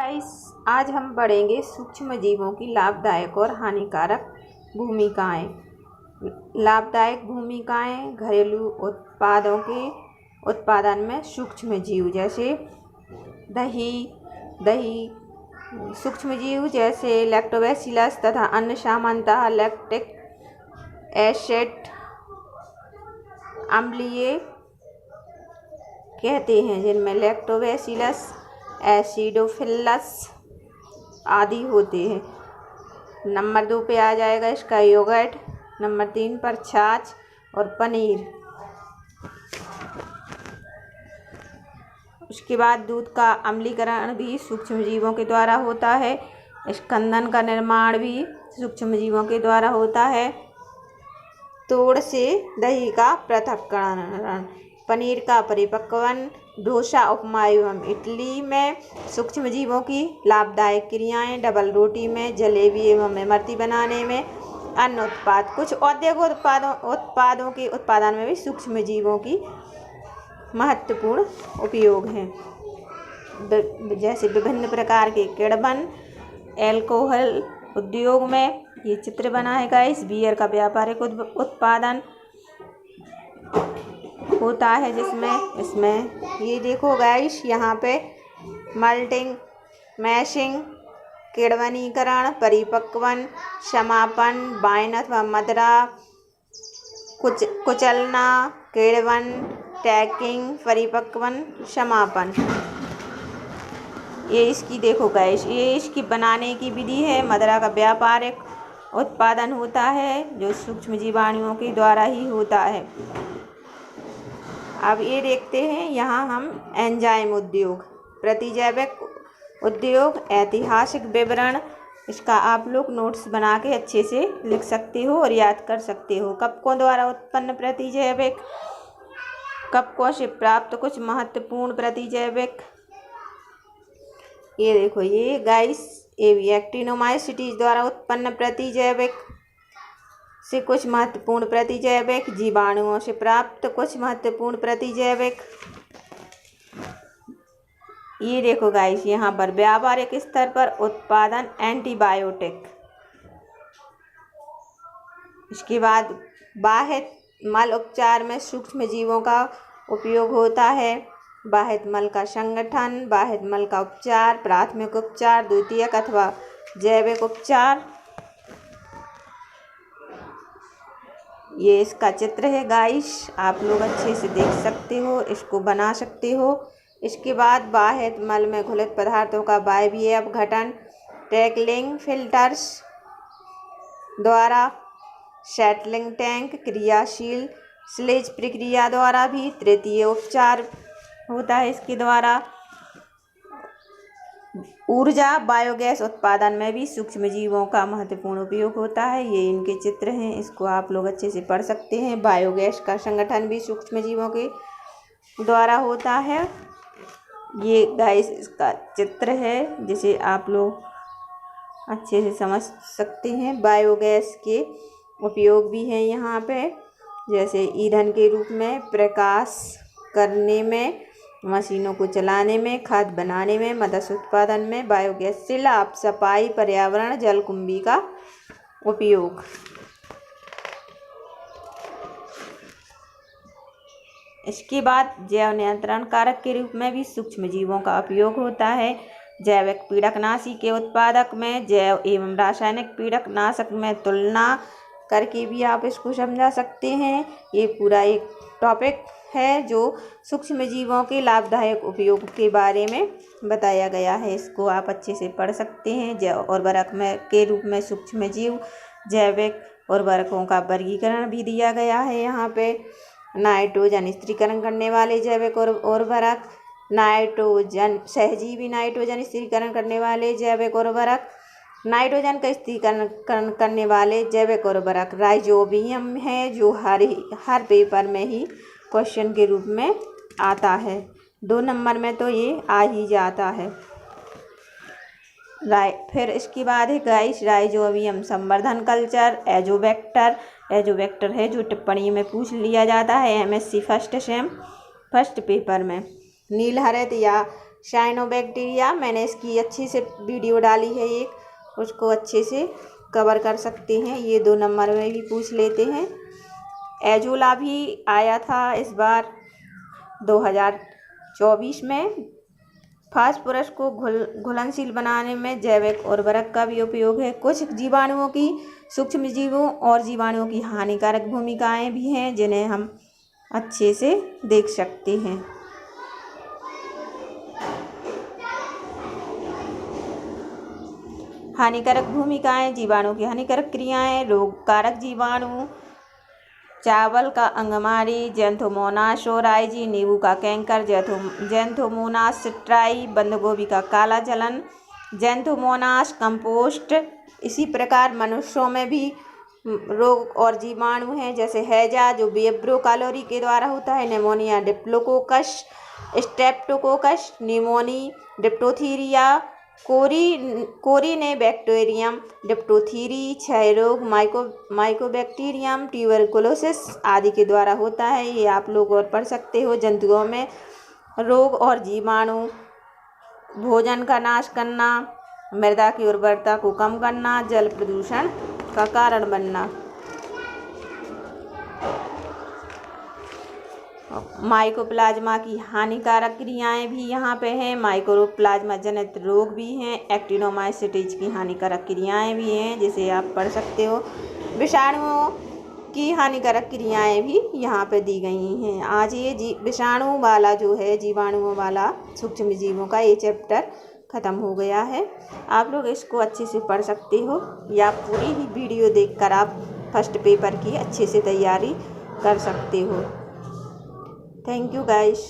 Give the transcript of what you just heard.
Guys, आज हम पढ़ेंगे सूक्ष्म जीवों की लाभदायक और हानिकारक भूमिकाएं। लाभदायक भूमिकाएं घरेलू उत्पादों के उत्पादन में सूक्ष्म जीव जैसे दही सूक्ष्म जीव जैसे लैक्टोबैसिलस तथा अन्य सामान्यतः लैक्टिक एसिड अम्लीय कहते हैं, जिनमें लैक्टोबैसिलस एसिडोफिलस आदि होते हैं। नंबर 2 पे आ जाएगा इसका योगर्ट। नंबर 3 पर छाछ और पनीर। उसके बाद दूध का अम्लीकरण भी सूक्ष्म जीवों के द्वारा होता है। स्कंदन का निर्माण भी सूक्ष्म जीवों के द्वारा होता है। तोड़ से दही का पृथक्करण, पनीर का परिपक्वन, डोसा, उपमा एवं इडली में सूक्ष्म जीवों की लाभदायक क्रियाएं, डबल रोटी में, जलेबी एवं इमरती बनाने में, अन्य उत्पाद, कुछ औद्योगिक उत्पादों के उत्पादन में भी सूक्ष्म जीवों की महत्वपूर्ण उपयोग हैं। जैसे विभिन्न प्रकार के किण्वन, एल्कोहल उद्योग में ये चित्र बना है गाइस, बियर का व्यापारिक उत्पादन होता है, जिसमें इसमें ये देखो गाइस, यहाँ पे मल्टिंग, मैशिंग, किण्वनीकरण, परिपक्वन, समापन, वाइन अथवा मदिरा, कुचलना, किण्वन, टैकिंग, परिपक्वन, समापन। ये इसकी देखो गाइस, ये इसकी बनाने की विधि है। मदिरा का व्यापारिक उत्पादन होता है जो सूक्ष्म जीवाणुओं के द्वारा ही होता है। अब ये देखते हैं यहाँ हम एंजाइम उद्योग, प्रतिजैविक उद्योग, ऐतिहासिक विवरण। इसका आप लोग नोट्स बना के अच्छे से लिख सकते हो और याद कर सकते हो। कवकों द्वारा उत्पन्न प्रतिजैविक, कवकों से प्राप्त कुछ महत्वपूर्ण प्रतिजैविक। ये देखो, ये गाइस एक्टिनोमाइसीट्स द्वारा उत्पन्न प्रतिजैविक से कुछ महत्वपूर्ण प्रतिजैविक, जीवाणुओं से प्राप्त कुछ महत्वपूर्ण प्रतिजैविक। ये देखो गाइस, यहाँ पर व्यावहारिक स्तर पर उत्पादन एंटीबायोटिक। इसके बाद बाह्य मल उपचार में सूक्ष्म जीवों का उपयोग होता है। बाह्य मल का संगठन, बाह्य मल का उपचार, प्राथमिक उपचार, द्वितीयक अथवा जैविक उपचार। ये इसका चित्र है गाइस, आप लोग अच्छे से देख सकते हो, इसको बना सकते हो। इसके बाद बाह्य मल में घुलित पदार्थों का वायवीय अपघटन, टैकलिंग फिल्टर्स द्वारा, सेटलिंग टैंक, क्रियाशील स्लेज प्रक्रिया द्वारा भी तृतीय उपचार होता है इसके द्वारा। ऊर्जा बायोगैस उत्पादन में भी सूक्ष्म जीवों का महत्वपूर्ण उपयोग होता है। ये इनके चित्र हैं, इसको आप लोग अच्छे से पढ़ सकते हैं। बायोगैस का संगठन भी सूक्ष्म जीवों के द्वारा होता है। ये गाइस इसका चित्र है, जिसे आप लोग अच्छे से समझ सकते हैं। बायोगैस के उपयोग भी हैं यहाँ पे, जैसे ईंधन के रूप में, प्रकाश करने में, मशीनों को चलाने में, खाद बनाने में, मत्स्य उत्पादन में। बायोगैस से लाभ, सफाई, पर्यावरण, जलकुंभी का उपयोग। इसके बाद जैव नियंत्रण कारक के रूप में भी सूक्ष्म जीवों का उपयोग होता है। जैविक पीड़कनाशी के उत्पादक में जैव एवं रासायनिक पीड़कनाशक में तुलना करके भी आप इसको समझा सकते हैं। ये पूरा एक टॉपिक है जो सूक्ष्म जीवों के लाभदायक उपयोग के बारे में बताया गया है। इसको आप अच्छे से पढ़ सकते हैं। जैव उर्वरक में के रूप में सूक्ष्म जीव, जैविक उर्वरकों का वर्गीकरण भी दिया गया है यहाँ पे। नाइट्रोजन स्थिरीकरण करने वाले जैविक उर्वरक, नाइट्रोजन सहजीवी नाइट्रोजन स्थिरीकरण करने वाले जैविक उर्वरक, नाइट्रोजन का स्थिरीकरण करने वाले जैविक उर्वरक राइजोबियम है, जो हर पेपर में ही क्वेश्चन के रूप में आता है। 2 नंबर में तो ये आ ही जाता है। फिर इसके बाद है गाइस राइजोबियम संवर्धन कल्चर, एजोवेक्टर है जो टिप्पणी में पूछ लिया जाता है MSc फर्स्ट पेपर में। नील हरित या साइनोबैक्टीरिया। मैंने इसकी अच्छे से वीडियो डाली है एक, उसको अच्छे से कवर कर सकते हैं। ये 2 नंबर में भी पूछ लेते हैं। एजोला भी आया था इस बार 2024 में। फास्फोरस को घुलनशील बनाने में जैविक उर्वरक का भी उपयोग है। कुछ जीवाणुओं की, सूक्ष्म जीवों और जीवाणुओं की हानिकारक भूमिकाएं भी हैं, जिन्हें हम अच्छे से देख सकते हैं। हानिकारक भूमिकाएं, जीवाणु की हानिकारक क्रियाएं, रोगकारक जीवाणु, चावल का अंगमारी, जैंथोमोनास ओराइजी, नींबू का कैंकर, जैंथोमोनास सिट्राई, बंद गोभी का काला जलन, जैंथोमोनास कंपोस्ट। इसी प्रकार मनुष्यों में भी रोग और जीवाणु हैं, जैसे हैजा जो विब्रो कैलोरी के द्वारा होता है, pneumonia diplococcus, streptococcus pneumoniae, diphtheria, corynebacterium diphtheriae, क्षय रोग माइकोबैक्टीरियम ट्यूबरकुलोसिस आदि के द्वारा होता है। ये आप लोग और पढ़ सकते हो। जंतुओं में रोग और जीवाणु, भोजन का नाश करना, मृदा की उर्वरता को कम करना, जल प्रदूषण का कारण बनना। माइकोप्लाज्मा की हानिकारक क्रियाएं भी यहाँ पे हैं। माइकोप्लाज्मा जनित रोग भी हैं। एक्टिनोमाइसीटीज की हानिकारक क्रियाएं भी हैं, जिसे आप पढ़ सकते हो। विषाणुओं की हानिकारक क्रियाएं भी यहाँ पे दी गई हैं। आज ये विषाणु वाला जो है, जीवाणुओं वाला सूक्ष्म जीवों का ये चैप्टर ख़त्म हो गया है। आप लोग इसको अच्छे से पढ़ सकते हो, या पूरी ही वीडियो देखकर आप फर्स्ट पेपर की अच्छे से तैयारी कर सकते हो। Thank you guys.